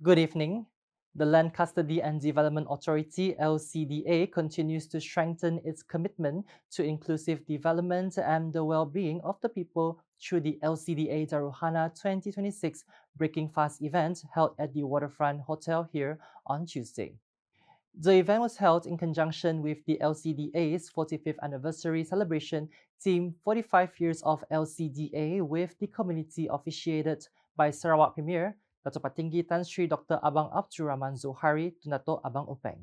Good evening. The Land Custody and Development Authority (LCDA) continues to strengthen its commitment to inclusive development and the well-being of the people through the LCDA Daruhana 2026 Breaking Fast event held at the Waterfront Hotel here on Tuesday. The event was held in conjunction with the LCDA's 45th anniversary celebration themed 45 Years of LCDA, with the community officiated by Sarawak Premier Dato' Patinggi Tan Sri Dr. Abang Abdul Rahman Zohari to Dato' Abang Openg.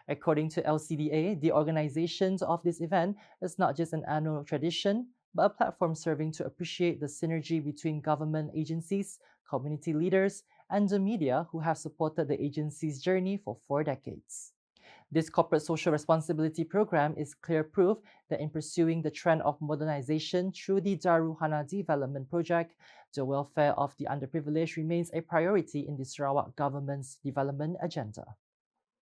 According to LCDA, the organization of this event is not just an annual tradition, but a platform serving to appreciate the synergy between government agencies, community leaders, and the media who have supported the agency's journey for 4 decades. This corporate social responsibility program is clear proof that in pursuing the trend of modernization through the Daruhana Development Project, the welfare of the underprivileged remains a priority in the Sarawak government's development agenda.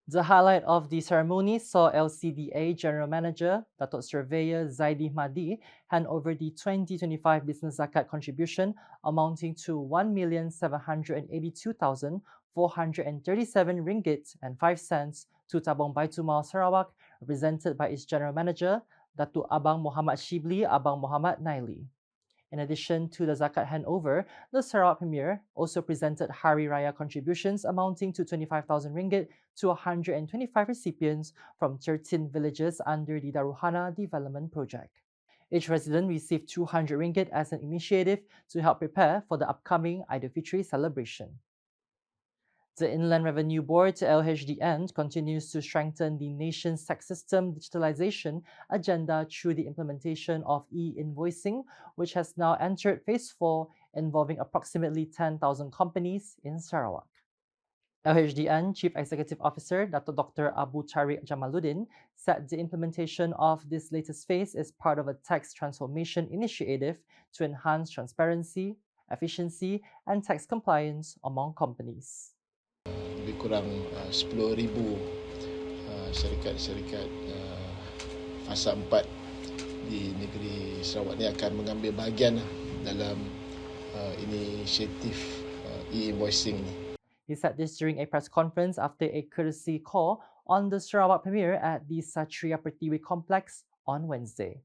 The highlight of the ceremony saw LCDA General Manager Datuk Surveyor Zaidi Mahdi hand over the 2025 Business Zakat contribution amounting to RM1,782,437.05 to Tabung Baitumal Sarawak, represented by its General Manager Datuk Abang Muhammad Shibli Abang Muhammad Naili. In addition to the Zakat handover, the Sarawak Premier also presented Hari Raya contributions amounting to RM25,000 to 125 recipients from 13 villages under the Daruhana Development Project. Each resident received RM200 as an initiative to help prepare for the upcoming Aidilfitri celebration. The Inland Revenue Board (LHDN) continues to strengthen the nation's tax system digitalization agenda through the implementation of e-Invoicing, which has now entered Phase 4, involving approximately 10,000 companies in Sarawak. LHDN Chief Executive Officer Dr. Abu Tariq Jamaluddin said the implementation of this latest phase is part of a tax transformation initiative to enhance transparency, efficiency, and tax compliance among companies. Lebih kurang 10,000 syarikat-syarikat fasa 4 di negeri Sarawak ni akan mengambil bahagian dalam inisiatif e-Invoicing ni. He said this during a press conference after a courtesy call on the Sarawak Premier at the Satria Pertiwi complex on Wednesday.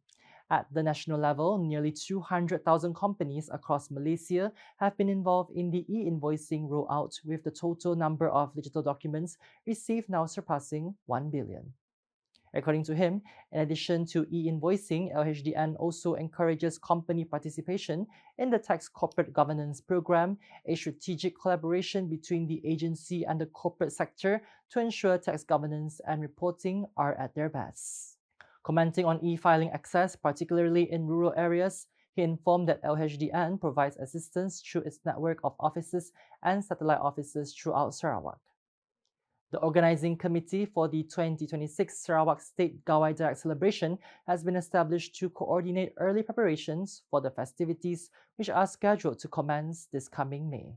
At the national level, nearly 200,000 companies across Malaysia have been involved in the e-Invoicing rollout, with the total number of digital documents received now surpassing 1 billion. According to him, in addition to e-Invoicing, LHDN also encourages company participation in the Tax Corporate Governance Program, a strategic collaboration between the agency and the corporate sector to ensure tax governance and reporting are at their best. Commenting on e-filing access, particularly in rural areas, he informed that LHDN provides assistance through its network of offices and satellite offices throughout Sarawak. The Organising Committee for the 2026 Sarawak State Gawai Dayak celebration has been established to coordinate early preparations for the festivities, which are scheduled to commence this coming May.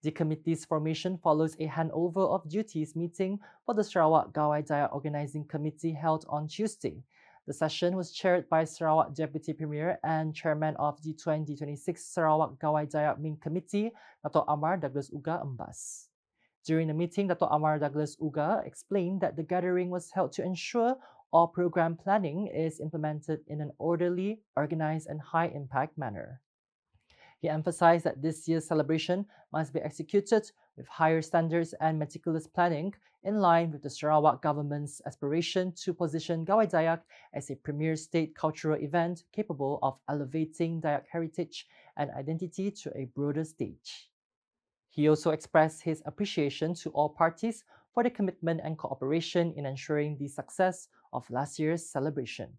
The committee's formation follows a handover of duties meeting for the Sarawak Gawai Dayak Organising Committee held on Tuesday. The session was chaired by Sarawak Deputy Premier and Chairman of the 2026 Sarawak Gawai Dayak Main Committee, Dato' Amar Douglas Uga Embas. During the meeting, Dato' Amar Douglas Uga explained that the gathering was held to ensure all program planning is implemented in an orderly, organized, and high-impact manner. He emphasized that this year's celebration must be executed with higher standards and meticulous planning, in line with the Sarawak government's aspiration to position Gawai Dayak as a premier state cultural event capable of elevating Dayak heritage and identity to a broader stage. He also expressed his appreciation to all parties for the commitment and cooperation in ensuring the success of last year's celebration.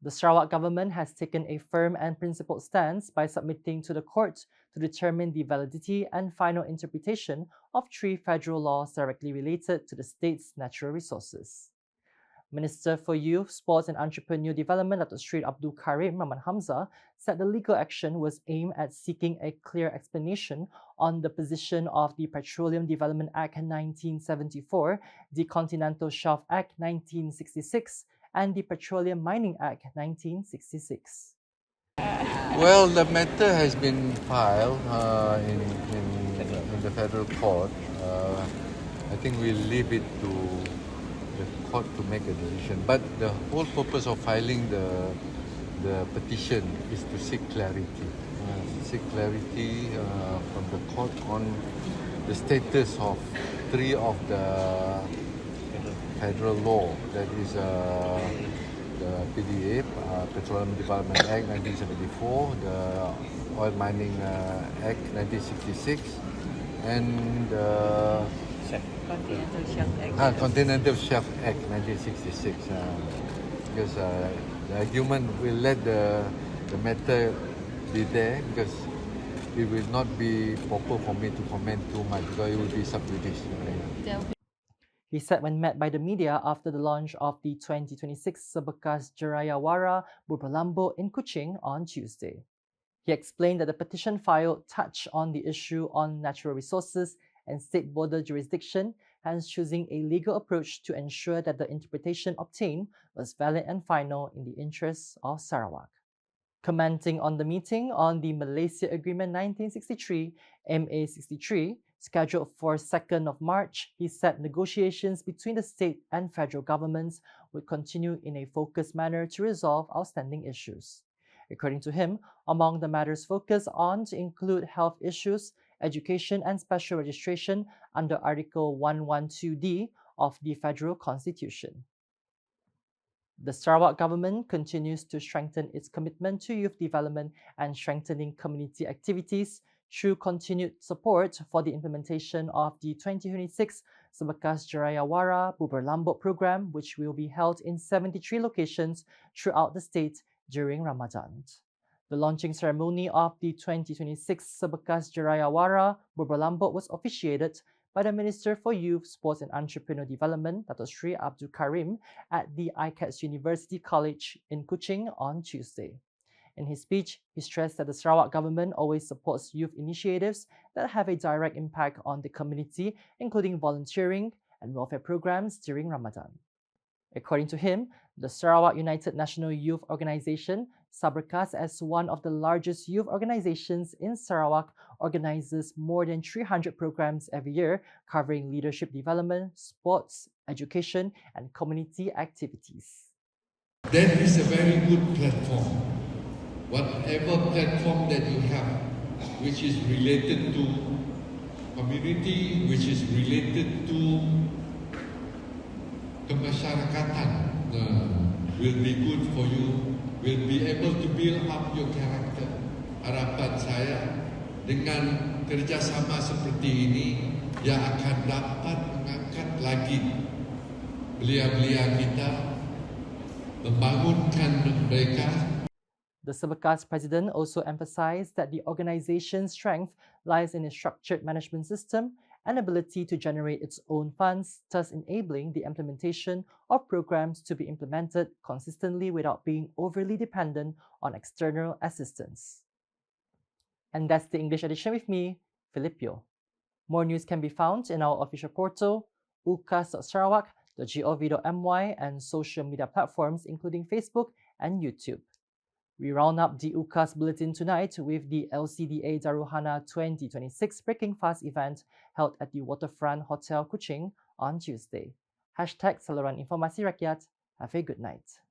The Sarawak government has taken a firm and principled stance by submitting to the court to determine the validity and final interpretation of 3 federal laws directly related to the state's natural resources. Minister for Youth, Sports and Entrepreneur Development Datuk Sri Abdul Karim Rahman Hamzah said the legal action was aimed at seeking a clear explanation on the position of the Petroleum Development Act 1974, the Continental Shelf Act 1966, and the Petroleum Mining Act 1966. Well, the matter has been filed in in the federal court, I think we leave it to the court to make a decision. But the whole purpose of filing the petition is to seek clarity. From the court on the status of 3 of the federal law, that is the PDA, Petroleum Development Act 1974, the Oil Mining Act 1966, and the Continental Shelf Act 1966. Because the argument will let the matter be there, because it will not be proper for me to comment too much, because it will be sub judice. He said when met by the media after the launch of the 2026 Sebekas Jerayawara Burberlambo in Kuching on Tuesday. He explained that the petition filed touched on the issue on natural resources and state border jurisdiction, hence choosing a legal approach to ensure that the interpretation obtained was valid and final in the interests of Sarawak. Commenting on the meeting on the Malaysia Agreement 1963, MA63, scheduled for 2nd of March, he said negotiations between the state and federal governments would continue in a focused manner to resolve outstanding issues. According to him, among the matters focused on to include health issues, education and special registration under Article 112D of the Federal Constitution. The Sarawak government continues to strengthen its commitment to youth development and strengthening community activities through continued support for the implementation of the 2026 Sebekas Jerayawara Burberlambo program, which will be held in 73 locations throughout the state during Ramadan. The launching ceremony of the 2026 Sebekas Jerayawara Burberlambo was officiated by the Minister for Youth, Sports and Entrepreneur Development, Dato' Sri Abdul Karim, at the ICATS University College in Kuching on Tuesday. In his speech, he stressed that the Sarawak government always supports youth initiatives that have a direct impact on the community, including volunteering and welfare programs during Ramadan. According to him, the Sarawak United National Youth Organisation, Saberkas, as one of the largest youth organizations in Sarawak, organizes more than 300 programs every year covering leadership development, sports, education, and community activities. That is a very good platform. Whatever platform that you have, which is related to community, which is related to kemasyarakatan, will be good for you, will be able to build up your character. Harapan saya dengan kerjasama seperti ini, yang akan dapat mengangkat lagi belia-belia kita, membangunkan mereka. The Sebekas president also emphasized that the organization's strength lies in its structured management system and ability to generate its own funds, thus enabling the implementation of programs to be implemented consistently without being overly dependent on external assistance. And that's the English edition with me, Yeoh. More news can be found in our official portal, ukas.sarawak.gov.my, and social media platforms including Facebook and YouTube. We round up the UKAS Bulletin tonight with the LCDA Daruhana 2026 Breaking Fast event held at the Waterfront Hotel Kuching on Tuesday. #Saluran Informasi Rakyat. Have a good night.